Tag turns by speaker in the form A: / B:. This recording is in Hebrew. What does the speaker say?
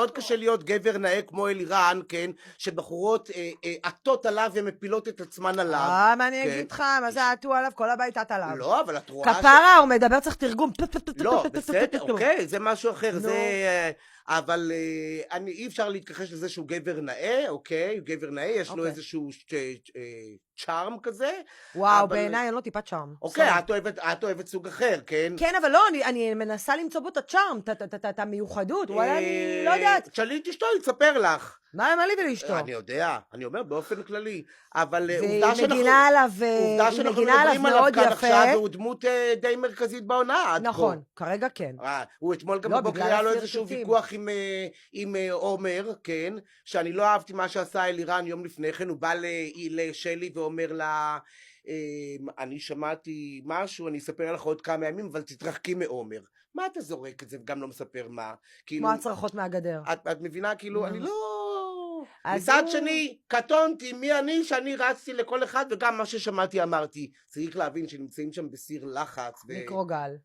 A: מאוד קשה להיות גבר נאה כמו אלירן, כן, שבחורות עטות עליו ומפילות את עצמן עליו.
B: מה אני אגיד לך? מה זה עטו עליו? כל הבית עט עליו.
A: לא, אבל את רואה
B: כפרה, הוא מדבר, צריך תרגום.
A: לא, בסדר, אוקיי, זה משהו אחר, זה... אבל אי אפשר להתכחש לזה שהוא גבר נאה, אוקיי? הוא גבר נאה, יש לו איזשהו צ'ארם כזה.
B: וואו, בעיניי אין לו טיפה צ'ארם.
A: אוקיי, את אוהבת סוג אחר, כן?
B: כן, אבל לא, אני מנסה למצוא בו את הצ'ארם, את המיוחדות, וואלה, אני לא יודעת.
A: תשאלי את אשתו, יספר לך.
B: מה לי ולאשתו?
A: אני יודע, אני אומר באופן כללי, אבל
B: והיא מגינה עליו מאוד
A: כאן
B: יפה.
A: עכשיו, והוא דמות די מרכזית בעונה.
B: נכון, כרגע כן.
A: הוא אתמול גם בבוקר היה לו איזשהו ויכוח עם עומר, כן, שאני לא אהבתי מה שעשה אלירן יום לפני כן, הוא בא לשלי ואומר לה, אני שמעתי משהו, אני אספר לך עוד כמה ימים, אבל תתרחקי מעומר. מה אתה זורק את זה וגם לא מספר מה?
B: כמו הצרחות מהגדר.
A: את מבינה, כאילו, אני לא... מצד שני, קטונתי, מי אני שאני רצתי לכל אחד, וגם מה ששמעתי אמרתי. צריך להבין שנמצאים שם בסיר לחץ.
B: מיקרוגל.